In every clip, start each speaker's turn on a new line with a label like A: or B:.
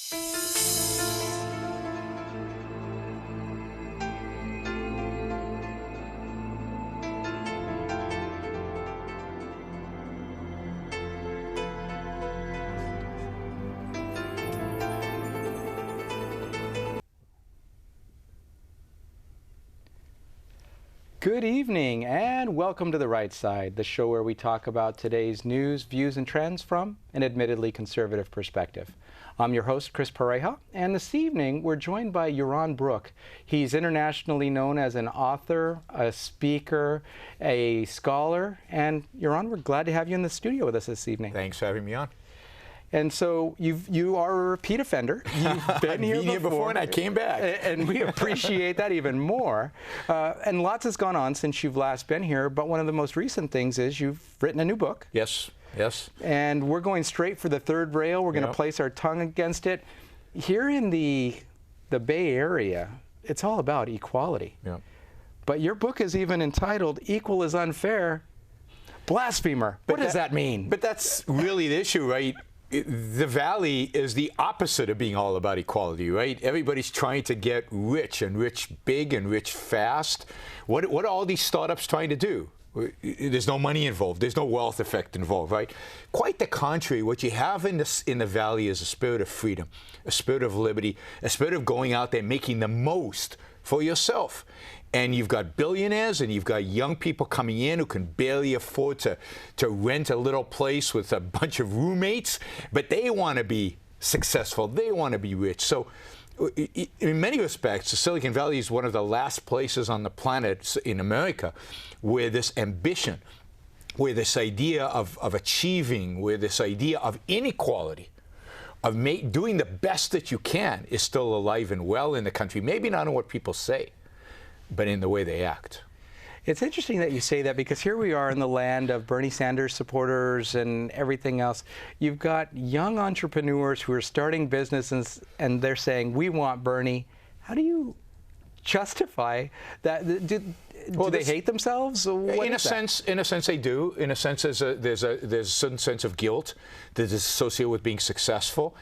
A: Good evening and welcome to The Right Side, the show where we talk about today's news, views, and trends from an admittedly conservative perspective. I'm your host, Chris Pareja, and this evening we're joined by Yaron Brook. He's internationally known as an author, a speaker, a scholar, and Yaron, we're glad to have you in the studio with us this evening.
B: Thanks for having me on.
A: And so you are a repeat offender. You've been here before
B: and I came back.
A: And we appreciate that even more. And lots has gone on since you've last been here, but one of the most recent things is you've written a new book.
B: Yes, yes.
A: And we're going straight for the third rail. We're going to place our tongue against it. Here in the Bay Area, it's all about equality.
B: Yeah.
A: But your book is even entitled, Equal is Unfair, Blasphemer. What does that mean?
B: But that's really the issue, right? The Valley is the opposite of being all about equality, right? Everybody's trying to get rich and rich big and rich fast. What are all these startups trying to do? There's no money involved. There's no wealth effect involved, right? Quite the contrary. What you have in the Valley is a spirit of freedom, a spirit of liberty, a spirit of going out there, making the most for yourself. And you've got billionaires and you've got young people coming in who can barely afford to rent a little place with a bunch of roommates, but they want to be successful. They want to be rich. So in many respects, the Silicon Valley is one of the last places on the planet in America where this ambition, where this idea of achieving, where this idea of inequality, of doing the best that you can is still alive and well in the country. Maybe not in what people say, but in the way they act.
A: It's interesting that you say that because here we are in the land of Bernie Sanders supporters and everything else. You've got young entrepreneurs who are starting businesses and they're saying, we want Bernie. How do you justify that? Do they hate themselves? In a sense,
B: they do. In a sense, there's a certain sense of guilt that is associated with being successful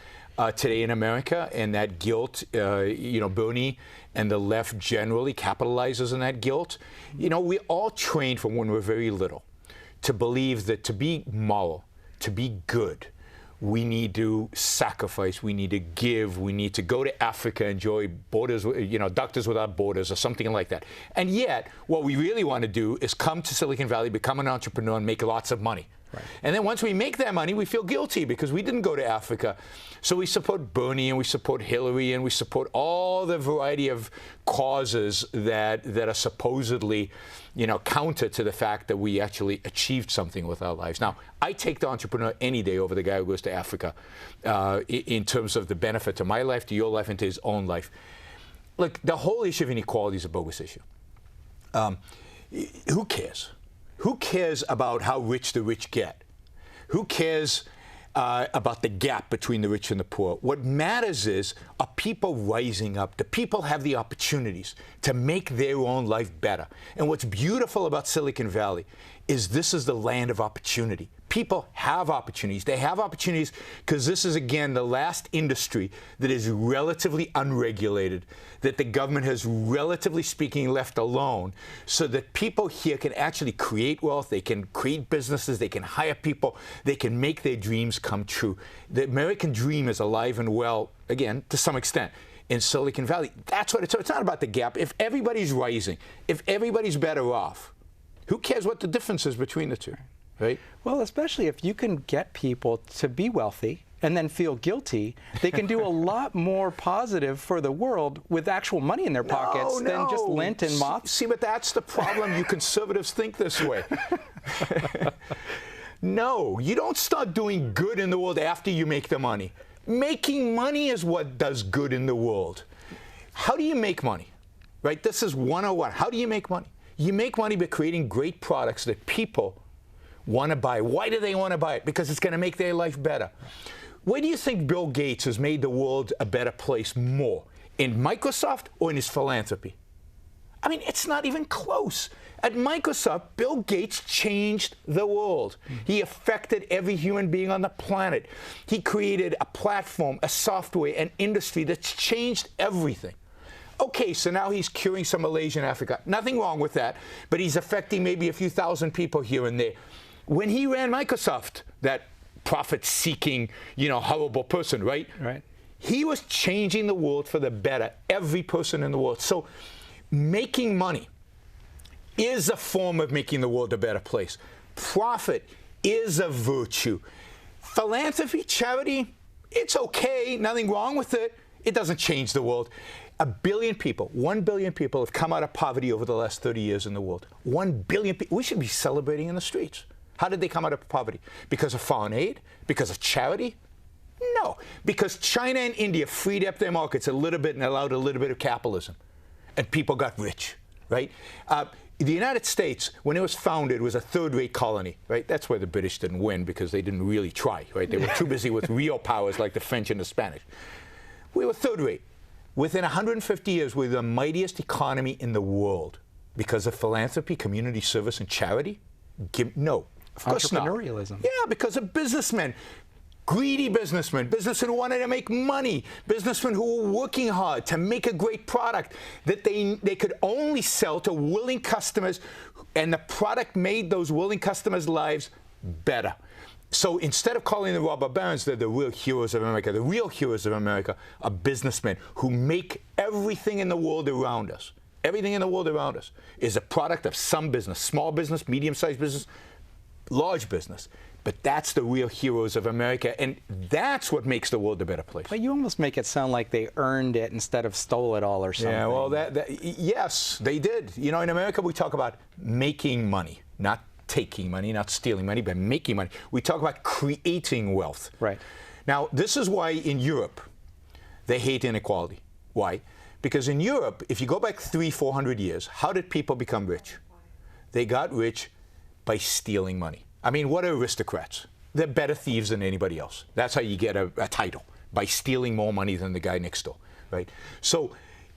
B: today in America, and that guilt, Bernie and the left generally capitalizes on that guilt. We all trained from when we're very little to believe that to be moral, to be good, we need to sacrifice, we need to give, we need to go to Africa, enjoy borders, Doctors Without Borders or something like that. And yet, what we really want to do is come to Silicon Valley, become an entrepreneur, and make lots of money. Right. And then once we make that money, we feel guilty because we didn't go to Africa. So we support Bernie and we support Hillary and we support all the variety of causes that are supposedly, counter to the fact that we actually achieved something with our lives. Now, I take the entrepreneur any day over the guy who goes to Africa in terms of the benefit to my life, to your life, and to his own life. Look, the whole issue of inequality is a bogus issue. Who cares? Who cares about how rich the rich get? Who cares about the gap between the rich and the poor? What matters is, are people rising up? Do people have the opportunities to make their own life better? And what's beautiful about Silicon Valley is this is the land of opportunity. People have opportunities. They have opportunities because this is, again, the last industry that is relatively unregulated, that the government has, relatively speaking, left alone, so that people here can actually create wealth, they can create businesses, they can hire people, they can make their dreams come true. The American dream is alive and well, again, to some extent, in Silicon Valley. That's what it's not about the gap. If everybody's rising, if everybody's better off, who cares what the difference is between the two? Right?
A: Well, especially if you can get people to be wealthy and then feel guilty, they can do a lot more positive for the world with actual money in their pockets than just lint and moths.
B: See, but that's the problem. You conservatives think this way. No, you don't start doing good in the world after you make the money. Making money is what does good in the world. How do you make money? Right? This is 101. How do you make money? You make money by creating great products that people want to buy. Why do they want to buy it? Because it's going to make their life better. Where do you think Bill Gates has made the world a better place more? In Microsoft or in his philanthropy? I mean, it's not even close. At Microsoft, Bill Gates changed the world. He affected every human being on the planet. He created a platform, a software, an industry that's changed everything. Okay, so now he's curing some Malaysia in Africa. Nothing wrong with that, but he's affecting maybe a few thousand people here and there. When he ran Microsoft, that profit-seeking, horrible person, right?
A: Right.
B: He was changing the world for the better, every person in the world. So making money is a form of making the world a better place. Profit is a virtue. Philanthropy, charity, it's okay, nothing wrong with it. It doesn't change the world. 1 billion people, 1 billion people have come out of poverty over the last 30 years in the world. 1 billion people. We should be celebrating in the streets. How did they come out of poverty? Because of foreign aid? Because of charity? No. Because China and India freed up their markets a little bit and allowed a little bit of capitalism. And people got rich, right? The United States, when it was founded, was a third-rate colony, right? That's why the British didn't win, because they didn't really try, right? They were too busy with real powers like the French and the Spanish. We were third-rate. Within 150 years, we're the mightiest economy in the world because of philanthropy, community service, and charity? No, of course not.
A: Entrepreneurialism.
B: Yeah, because of businessmen. Greedy businessmen, businessmen who wanted to make money, businessmen who were working hard to make a great product that they could only sell to willing customers, and the product made those willing customers' lives better. So instead of calling the robber barons, they're the real heroes of America. The real heroes of America are businessmen who make everything in the world around us. Everything in the world around us is a product of some business, small business, medium-sized business, large business. But that's the real heroes of America, and that's what makes the world a better place.
A: But you almost make it sound like they earned it instead of stole it all or something.
B: Yeah, well, yes, they did. In America, we talk about making money, not taking money, not stealing money, but making money. We talk about creating wealth.
A: Right.
B: Now, this is why in Europe, they hate inequality. Why? Because in Europe, if you go back 300-400 years, how did people become rich? They got rich by stealing money. I mean, what are aristocrats? They're better thieves than anybody else. That's how you get a title, by stealing more money than the guy next door, right? So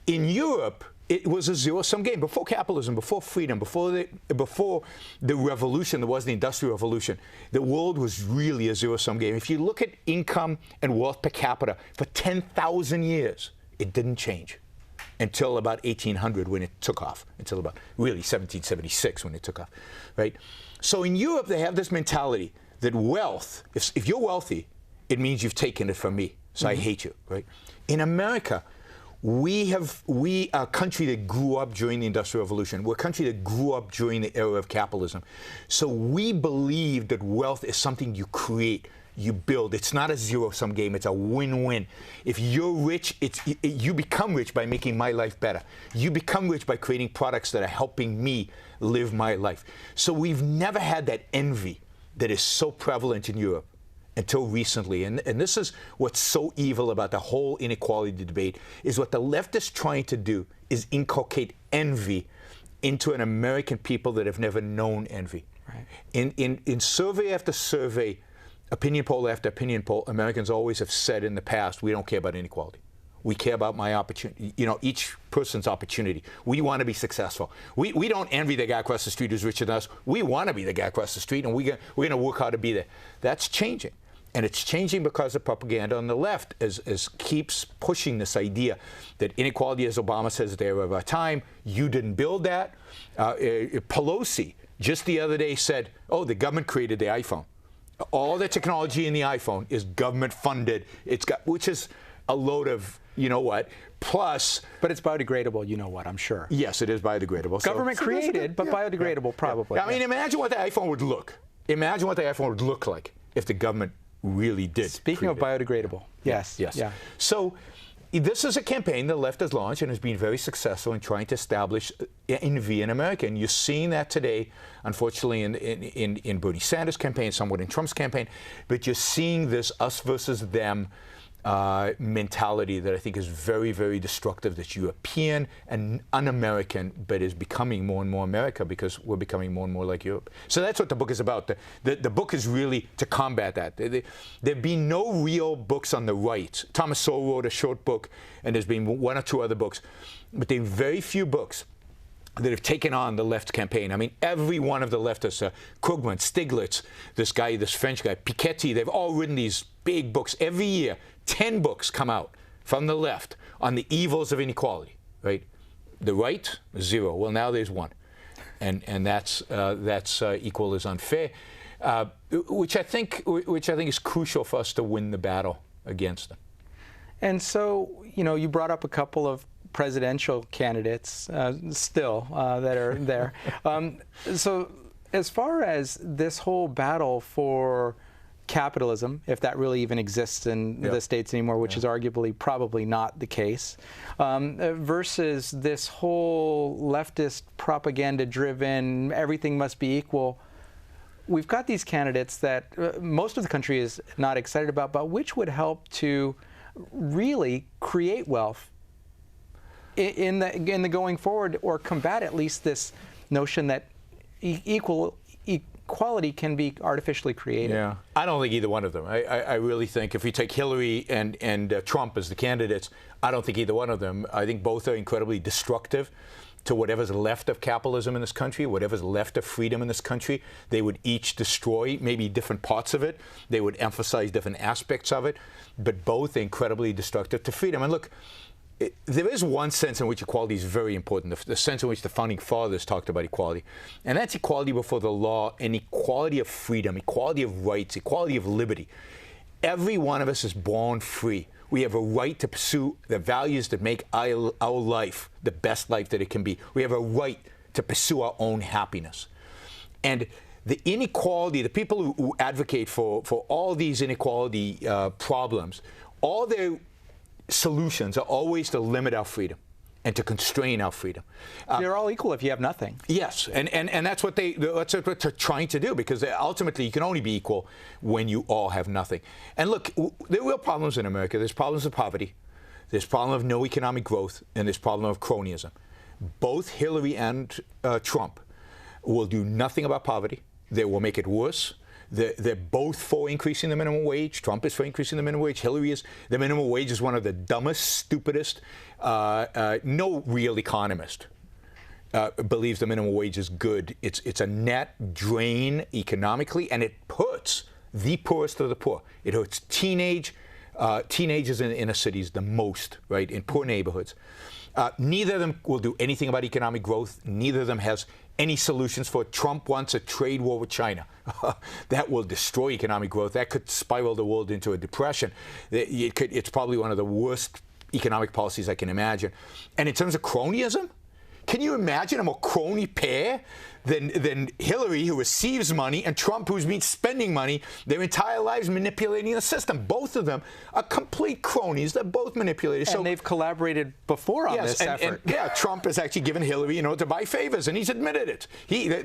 B: in Europe, it was a zero-sum game. Before capitalism, before freedom, before the revolution, there was the Industrial Revolution, the world was really a zero-sum game. If you look at income and wealth per capita for 10,000 years, it didn't change until about 1800 when it took off, until about really 1776 when it took off, right? So in Europe, they have this mentality that wealth, if you're wealthy, it means you've taken it from me, so I hate you, right? In America, we are a country that grew up during the Industrial Revolution. We're a country that grew up during the era of capitalism. So we believe that wealth is something you create, you build. It's not a zero-sum game. It's a win-win. If you're rich, you become rich by making my life better. You become rich by creating products that are helping me live my life. So we've never had that envy that is so prevalent in Europe until recently. And this is what's so evil about the whole inequality debate, is what the left is trying to do is inculcate envy into an American people that have never known envy. Right. In survey after survey, opinion poll after opinion poll, Americans always have said in the past, we don't care about inequality. We care about my opportunity, each person's opportunity. We want to be successful. We don't envy the guy across the street who's richer than us. We want to be the guy across the street, and we're going to work hard to be there. That's changing. And it's changing because of propaganda on the left as keeps pushing this idea that inequality, as Obama says, at the era of our time. You didn't build that. Pelosi just the other day said, oh, the government created the iPhone. All the technology in the iPhone is government funded. Which is a load of, plus.
A: But it's biodegradable, I'm sure.
B: Yes, it is biodegradable.
A: Government created, but biodegradable, probably.
B: Yeah. I mean, imagine what the iPhone would look. Imagine what the iPhone would look like if the government really did.
A: Speaking of biodegradable, yes.
B: Yes.
A: Yeah.
B: So this is a campaign the left has launched and has been very successful in trying to establish envy in America. And you're seeing that today, unfortunately, in Bernie Sanders' campaign, somewhat in Trump's campaign. But you're seeing this us versus them mentality that I think is very, very destructive, that's European and un-American, but is becoming more and more America because we're becoming more and more like Europe. So that's what the book is about. The book is really to combat that. There've been no real books on the right. Thomas Sowell wrote a short book, and there's been one or two other books, but there are very few books that have taken on the left campaign. I mean, every one of the leftists, Krugman, Stiglitz, this guy, this French guy, Piketty, they've all written these big books. Every year, 10 books come out from the left on the evils of inequality, right? The right, 0. Well, now there's 1. And that's equal is unfair, which I think is crucial for us to win the battle against them. And
A: so, you brought up a couple of presidential candidates that are there. So as far as this whole battle for capitalism, if that really even exists in the States anymore, which is arguably probably not the case, versus this whole leftist propaganda-driven, everything must be equal, we've got these candidates that most of the country is not excited about, but which would help to really create wealth in the going forward, or combat at least this notion that equality can be artificially created.
B: Yeah, I don't think either one of them. I really think if we take Hillary and Trump as the candidates, I don't think either one of them. I think both are incredibly destructive to whatever's left of capitalism in this country, whatever's left of freedom in this country. They would each destroy maybe different parts of it. They would emphasize different aspects of it, but both are incredibly destructive to freedom. And look, there is one sense in which equality is very important, the sense in which the Founding Fathers talked about equality. And that's equality before the law and equality of freedom, equality of rights, equality of liberty. Every one of us is born free. We have a right to pursue the values that make our life the best life that it can be. We have a right to pursue our own happiness. And the inequality, the people who advocate for all these inequality problems, all their solutions are always to limit our freedom and to constrain our freedom.
A: You're all equal if you have nothing.
B: Yes, and that's what that's what they're trying to do, because ultimately you can only be equal when you all have nothing. And look, there are real problems in America. There's problems of poverty, there's problem of no economic growth, and there's problem of cronyism. Both Hillary and Trump will do nothing about poverty. They will make it worse. They're both for increasing the minimum wage. Trump is for increasing the minimum wage. Hillary is. The minimum wage is one of the dumbest, stupidest. No real economist believes the minimum wage is good. It's a net drain economically, and it hurts the poorest of the poor. It hurts teenagers in inner cities the most, right, in poor neighborhoods. Neither of them will do anything about economic growth. Neither of them has any solutions for it. Trump wants a trade war with China. That will destroy economic growth. That could spiral the world into a depression. It's probably one of the worst economic policies I can imagine. And in terms of cronyism, can you imagine a more crony pair than Hillary, who receives money, and Trump, who's been spending money their entire lives manipulating the system? Both of them are complete cronies. They're both manipulators.
A: And they've collaborated before on this effort.
B: And Trump has actually given Hillary, to buy favors, and he's admitted it.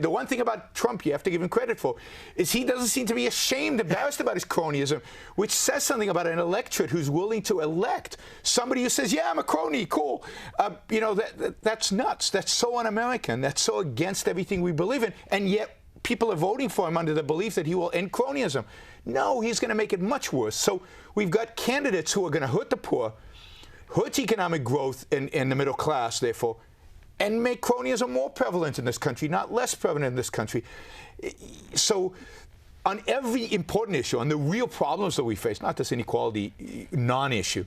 B: The one thing about Trump you have to give him credit for is he doesn't seem to be embarrassed about his cronyism, which says something about an electorate who's willing to elect somebody who says, yeah, I'm a crony, cool. That's nuts. That's so un-American. That's so against everything we believe in, and yet people are voting for him under the belief that he will end cronyism. No, he's going to make it much worse. So we've got candidates who are going to hurt the poor, hurt economic growth in the middle class, therefore, and make cronyism more prevalent in this country, not less prevalent in this country. So on every important issue, on the real problems that we face, not this inequality non-issue,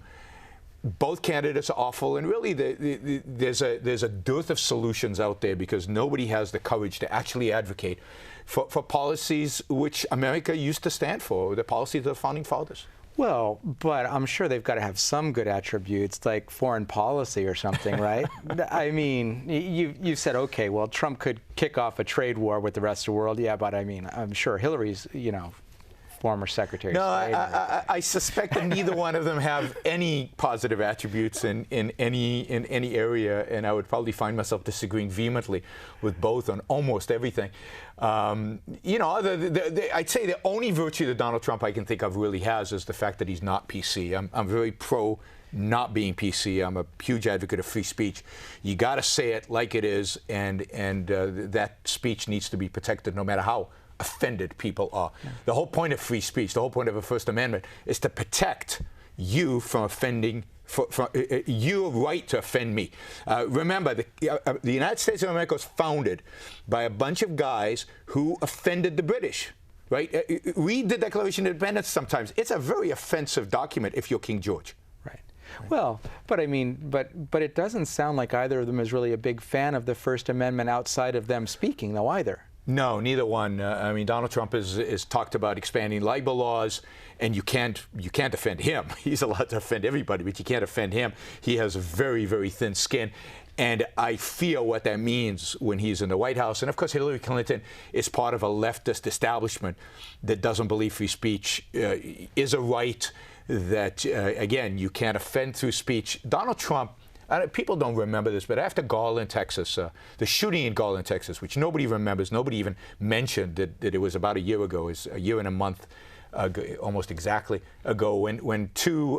B: both candidates are awful, and really there's a dearth of solutions out there because nobody has the courage to actually advocate for policies which America used to stand for, the policies of the Founding Fathers.
A: Well, but I'm sure they've got to have some good attributes, like foreign policy or something, right? I mean, you said, okay, well, Trump could kick off a trade war with the rest of the world. Yeah, but I mean, I'm sure Hillary's, former Secretary of State.
B: No, I suspect that neither one of them have any positive attributes in any area, and I would probably find myself disagreeing vehemently with both on almost everything. I'd say the only virtue that Donald Trump I can think of really has is the fact that he's not PC. I'm very pro not being PC. I'm a huge advocate of free speech. You got to say it like it is, and that speech needs to be protected no matter how offended people are. Yeah. The whole point of free speech, the whole point of a First Amendment, is to protect you from offending You're right to offend me. Remember, the United States of America was founded by a bunch of guys who offended the British. Right? Read the Declaration of Independence sometimes. It's a very offensive document if you're King George.
A: Right. Well, but I mean, but it doesn't sound like either of them is really a big fan of the First Amendment outside of them speaking, though, either.
B: No, neither one. I mean, Donald Trump has talked about expanding libel laws, and you can't offend him. He's allowed to offend everybody, but you can't offend him. He has a very, very thin skin. And I feel what that means when he's in the White House. And of course, Hillary Clinton is part of a leftist establishment that doesn't believe free speech is a right, that, again, you can't offend through speech. Donald Trump, people don't remember this, but after Garland, Texas, the shooting in Garland, Texas, which nobody remembers, nobody even mentioned that it was about a year ago, is a year and a month almost exactly ago, when two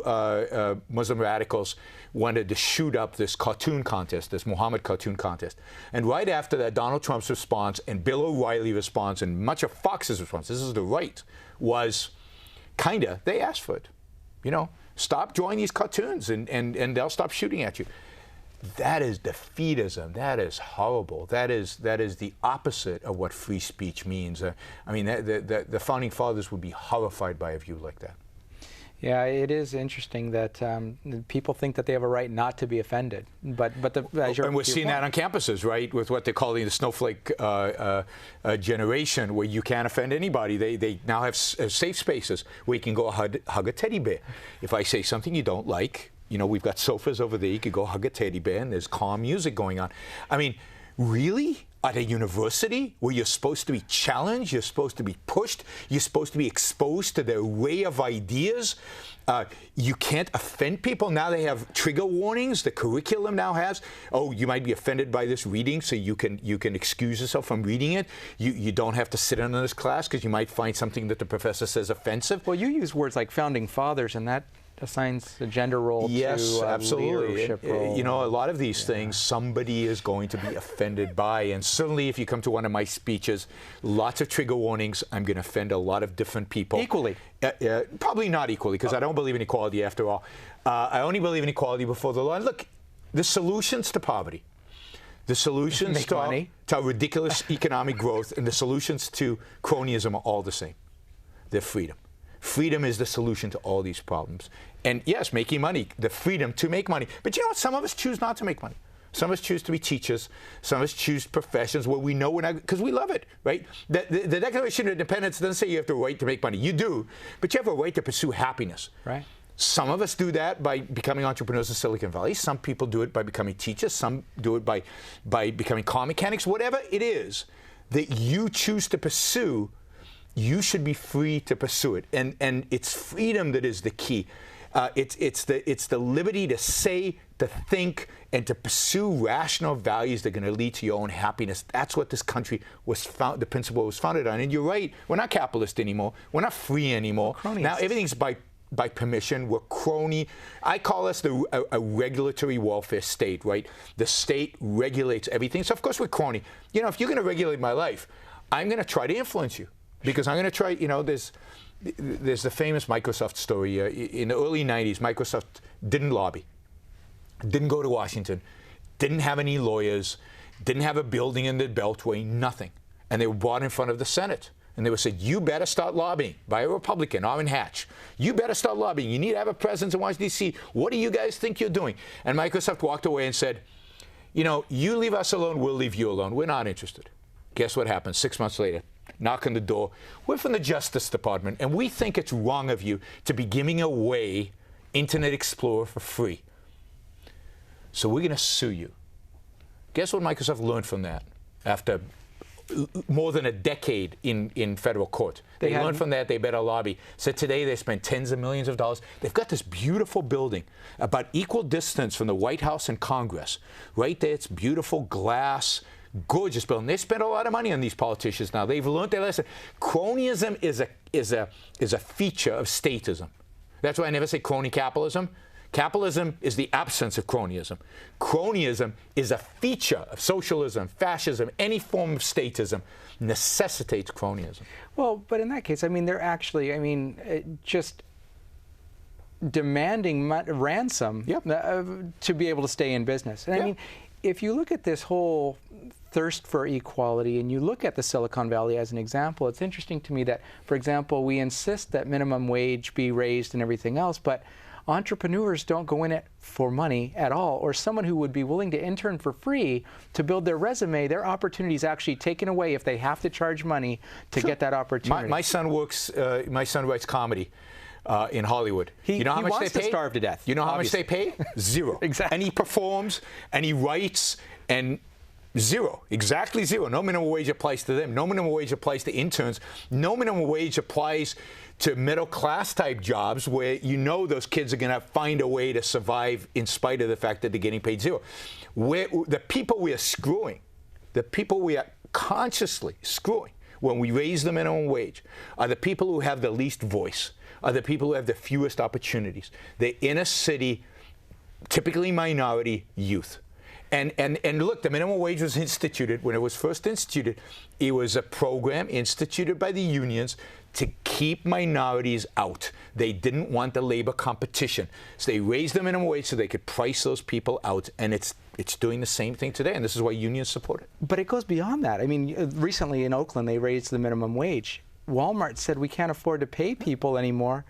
B: Muslim radicals wanted to shoot up this cartoon contest, this Muhammad cartoon contest. And right after that, Donald Trump's response and Bill O'Reilly's response and much of Fox's response, this is the right, was they asked for it. You know, stop drawing these cartoons and they'll stop shooting at you. That is defeatism. That is horrible. That is the opposite of what free speech means. I mean, the founding fathers would be horrified by a view like that.
A: Yeah, it is interesting that people think that they have a right not to be offended. But
B: and we're seeing that on campuses, right, with what they're calling the snowflake generation, where you can't offend anybody. They now have safe spaces where you can go hug a teddy bear. If I say something you don't like, you know, we've got sofas over there. You could go hug a teddy bear, and there's calm music going on. I mean, really? At a university where you're supposed to be challenged, you're supposed to be pushed, you're supposed to be exposed to the array of ideas. You can't offend people. Now they have trigger warnings. The curriculum now has, oh, you might be offended by this reading, so you can excuse yourself from reading it. You don't have to sit in on this class because you might find something that the professor says offensive.
A: Well, you use words like founding fathers, and that assigns a gender role
B: yes,
A: to a
B: absolutely.
A: leadership role.
B: You know, a lot of these things somebody is going to be offended by. And certainly if you come to one of my speeches, lots of trigger warnings. I'm going to offend a lot of different people.
A: Equally?
B: Probably not equally, because I don't believe in equality after all. I only believe in equality before the law. And look, the solutions to poverty, the solutions to ridiculous economic growth, and the solutions to cronyism are all the same. They're freedom. Freedom is the solution to all these problems. And yes, making money, the freedom to make money. But you know what? Some of us choose not to make money. Some of us choose to be teachers. Some of us choose professions where we know we're not, because we love it, right? The Declaration of Independence doesn't say you have the right to make money. You do, but you have a right to pursue happiness.
A: Right.
B: Some of us do that by becoming entrepreneurs in Silicon Valley. Some people do it by becoming teachers. Some do it by becoming car mechanics. Whatever it is that you choose to pursue, you should be free to pursue it, and it's freedom that is the key. It's the liberty to say, to think, and to pursue rational values that are going to lead to your own happiness. That's what this country was the principle was founded on. And you're right, we're not capitalist anymore. We're not free anymore. Now everything's by permission. We're crony. I call us a regulatory welfare state, right? The state regulates everything. So of course we're crony. You know, if you're going to regulate my life, I'm going to try to influence you. Because I'm going to try, you know, there's the famous Microsoft story. In the early 90s, Microsoft didn't lobby, didn't go to Washington, didn't have any lawyers, didn't have a building in the Beltway, nothing. And they were brought in front of the Senate. And they were said, you better start lobbying, by a Republican, Orrin Hatch. You better start lobbying. You need to have a presence in Washington, D.C. What do you guys think you're doing? And Microsoft walked away and said, you know, you leave us alone, we'll leave you alone. We're not interested. Guess what happened 6 months later? Knock on the door. We're from the Justice Department, and we think it's wrong of you to be giving away Internet Explorer for free. So we're going to sue you. Guess what Microsoft learned from that after more than a decade in federal court? They learned from that they better lobby. So today they spend tens of millions of dollars. They've got this beautiful building about equal distance from the White House and Congress. Right there, it's beautiful glass, gorgeous building. They spend a lot of money on these politicians now. They've learned their lesson. Cronyism is a feature of statism. That's why I never say crony capitalism. Capitalism is the absence of cronyism. Cronyism is a feature of socialism, fascism, any form of statism necessitates cronyism.
A: Well, but in that case, I mean, they're actually, I mean, just demanding ransom to be able to stay in business. And I mean, if you look at this whole thirst for equality and you look at the Silicon Valley as an example, it's interesting to me that, for example, we insist that minimum wage be raised and everything else, but entrepreneurs don't go in it for money at all, or someone who would be willing to intern for free to build their resume, their opportunity is actually taken away if they have to charge money to get that opportunity.
B: My son writes comedy in Hollywood.
A: You know how much
B: they pay?
A: To starve to death.
B: You know how much they pay? Zero.
A: Exactly.
B: And he performs, and he writes, and zero. Exactly zero. No minimum wage applies to them. No minimum wage applies to interns. No minimum wage applies to middle-class type jobs where you know those kids are going to find a way to survive in spite of the fact that they're getting paid zero. The people we are screwing, the people we are consciously screwing when we raise the minimum wage are the people who have the least voice, are the people who have the fewest opportunities. The inner city, typically minority youth. And look, the minimum wage was instituted, when it was first instituted, it was a program instituted by the unions to keep minorities out. They didn't want the labor competition. So they raised the minimum wage so they could price those people out. And it's doing the same thing today, and this is why unions support it.
A: But it goes beyond that. I mean, recently in Oakland, they raised the minimum wage. Walmart said we can't afford to pay people anymore.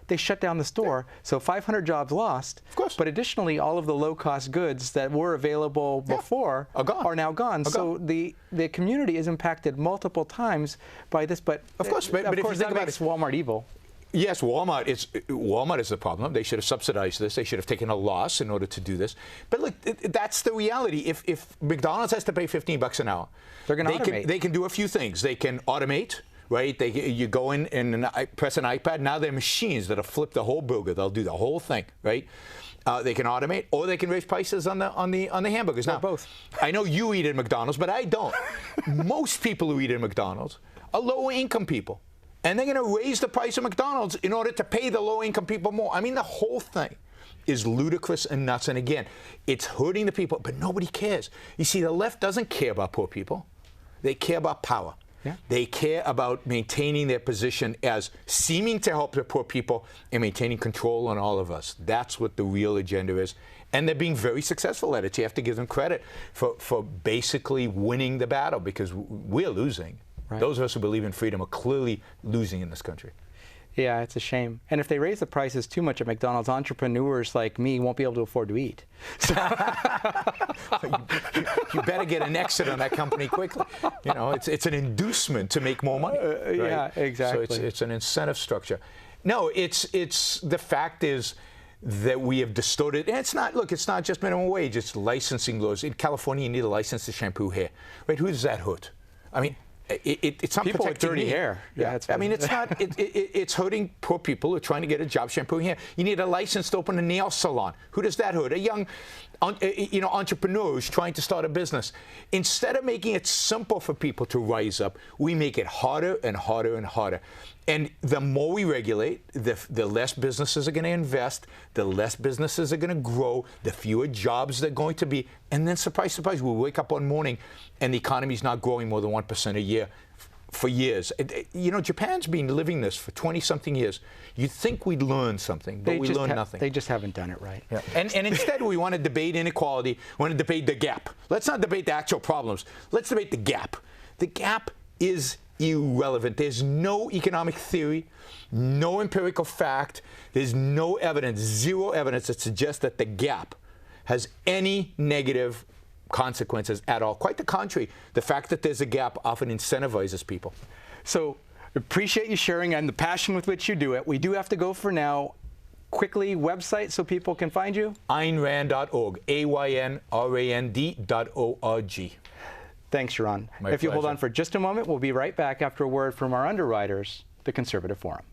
A: They shut down the store, so 500 jobs lost.
B: Of course.
A: But additionally, all of the low-cost goods that were available before are now gone. So the community is impacted multiple times by this. But
B: of course, but if you think about it,
A: Walmart evil.
B: Yes, Walmart is the problem. They should have subsidized this. They should have taken a loss in order to do this. But look, that's the reality. If McDonald's has to pay $15 an hour,
A: they're going to automate.
B: They can do a few things. They can automate. Right? You go in and press an iPad. Now they're machines that'll flip the whole burger. They'll do the whole thing, right? They can automate, or they can raise prices on the hamburgers.
A: Or
B: now,
A: both.
B: I know you eat at McDonald's, but I don't. Most people who eat at McDonald's are low-income people, and they're going to raise the price of McDonald's in order to pay the low-income people more. I mean, the whole thing is ludicrous and nuts. And again, it's hurting the people, but nobody cares. You see, the left doesn't care about poor people. They care about power.
A: Yeah.
B: They care about maintaining their position as seeming to help the poor people and maintaining control on all of us. That's what the real agenda is. And they're being very successful at it. You have to give them credit for basically winning the battle, because we're losing. Right. Those of us who believe in freedom are clearly losing in this country.
A: Yeah, it's a shame. And if they raise the prices too much at McDonald's, entrepreneurs like me won't be able to afford to eat. So
B: you better get an exit on that company quickly. You know, it's an inducement to make more money. Right?
A: Yeah, exactly.
B: So it's an incentive structure. No, it's the fact is that we have distorted. And it's not just minimum wage. It's licensing laws. In California, you need a license to shampoo hair. Right? Who does that hurt? I mean, it's not
A: people with dirty hair.
B: Yeah, I mean, it's not. It's hurting poor people who are trying to get a job shampooing hair. You need a license to open a nail salon. Who does that hurt? A young, entrepreneur who's trying to start a business. Instead of making it simple for people to rise up, we make it harder and harder and harder. And the more we regulate, the less businesses are going to invest, the less businesses are going to grow, the fewer jobs they're going to be. And then, surprise, surprise, we wake up one morning and the economy's not growing more than 1% a year for years. Japan's been living this for 20-something years. You'd think we'd learn something, but we learn nothing.
A: They just haven't done it right.
B: Yeah. And instead, we want to debate inequality. We want to debate the gap. Let's not debate the actual problems. Let's debate the gap. The gap is irrelevant. There's no economic theory, no empirical fact. There's no evidence, zero evidence that suggests that the gap has any negative consequences at all. Quite the contrary. The fact that there's a gap often incentivizes people.
A: So appreciate you sharing and the passion with which you do it. We do have to go for now. Quickly, website so people can find you?
B: AynRand.org, AYNRAND.org.
A: Thanks, Yaron.
B: My
A: if you hold
B: pleasure.
A: on for just a moment, we'll be right back after a word from our underwriters, the Conservative Forum.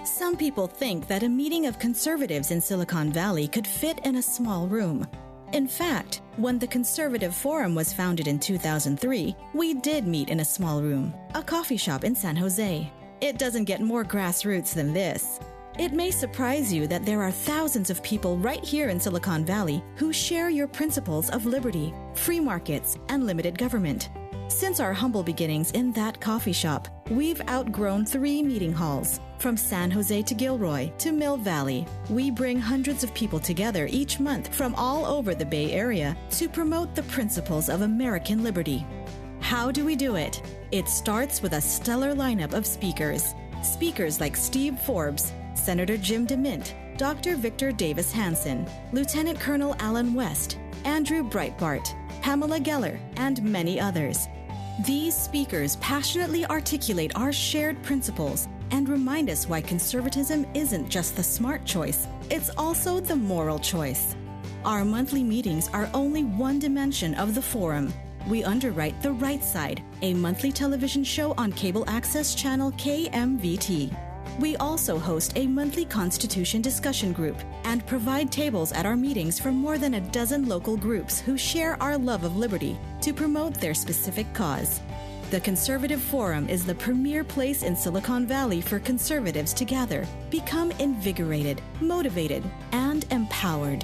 C: Some people think that a meeting of conservatives in Silicon Valley could fit in a small room. In fact, when the Conservative Forum was founded in 2003, we did meet in a small room, a coffee shop in San Jose. It doesn't get more grassroots than this. It may surprise you that there are thousands of people right here in Silicon Valley who share your principles of liberty, free markets, and limited government. Since our humble beginnings in that coffee shop, we've outgrown 3 meeting halls. From San Jose to Gilroy to Mill Valley, we bring hundreds of people together each month from all over the Bay Area to promote the principles of American liberty. How do we do it? It starts with a stellar lineup of speakers. Speakers like Steve Forbes, Senator Jim DeMint, Dr. Victor Davis Hanson, Lieutenant Colonel Alan West, Andrew Breitbart, Pamela Geller, and many others. These speakers passionately articulate our shared principles and remind us why conservatism isn't just the smart choice, it's also the moral choice. Our monthly meetings are only one dimension of the forum. We underwrite The Right Side, a monthly television show on cable access channel KMVT. We also host a monthly Constitution discussion group and provide tables at our meetings for more than a dozen local groups who share our love of liberty to promote their specific cause. The Conservative Forum is the premier place in Silicon Valley for conservatives to gather, become invigorated, motivated, and empowered.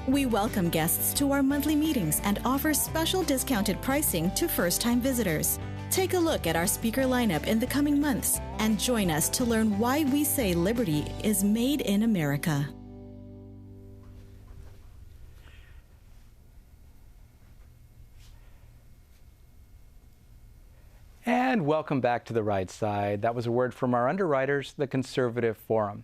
C: We welcome guests to our monthly meetings and offer special discounted pricing to first-time visitors. Take a look at our speaker lineup in the coming months and join us to learn why we say liberty is made in America.
A: And welcome back to The Right Side. That was a word from our underwriters, the Conservative Forum.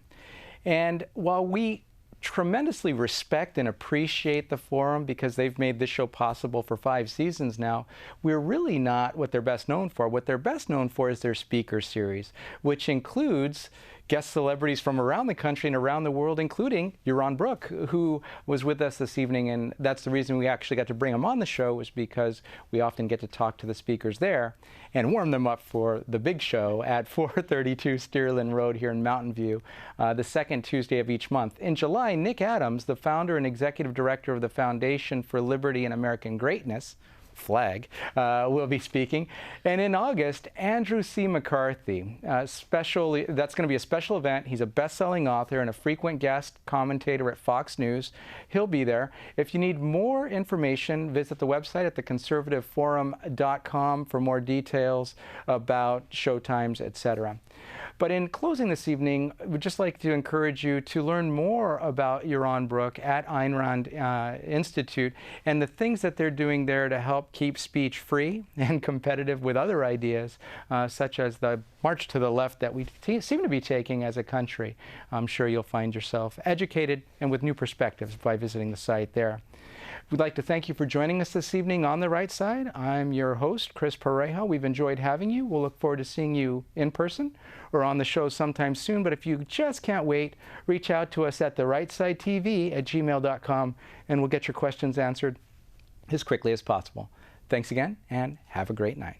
A: And while we tremendously respect and appreciate the forum because they've made this show possible for 5 seasons now, we're really not what they're best known for. What they're best known for is their speaker series, which includes guest celebrities from around the country and around the world, including Yaron Brook, who was with us this evening. And that's the reason we actually got to bring him on the show, was because we often get to talk to the speakers there and warm them up for the big show at 432 Stearland Road here in Mountain View, the second Tuesday of each month. In July, Nick Adams, the founder and executive director of the Foundation for Liberty and American Greatness, flag, will be speaking. And in August, Andrew C. McCarthy, that's going to be a special event. He's a best-selling author and a frequent guest commentator at Fox News. He'll be there. If you need more information, visit the website at theconservativeforum.com for more details about showtimes, etc. But in closing this evening, we'd just like to encourage you to learn more about Yaron Brook at Ayn Rand Institute and the things that they're doing there to help keep speech free and competitive with other ideas, such as the march to the left that we seem to be taking as a country. I'm sure you'll find yourself educated and with new perspectives by visiting the site there. We'd like to thank you for joining us this evening on The Right Side. I'm your host, Chris Pareja. We've enjoyed having you. We'll look forward to seeing you in person or on the show sometime soon. But if you just can't wait, reach out to us at therightsidetv@gmail.com and we'll get your questions answered as quickly as possible. Thanks again and have a great night.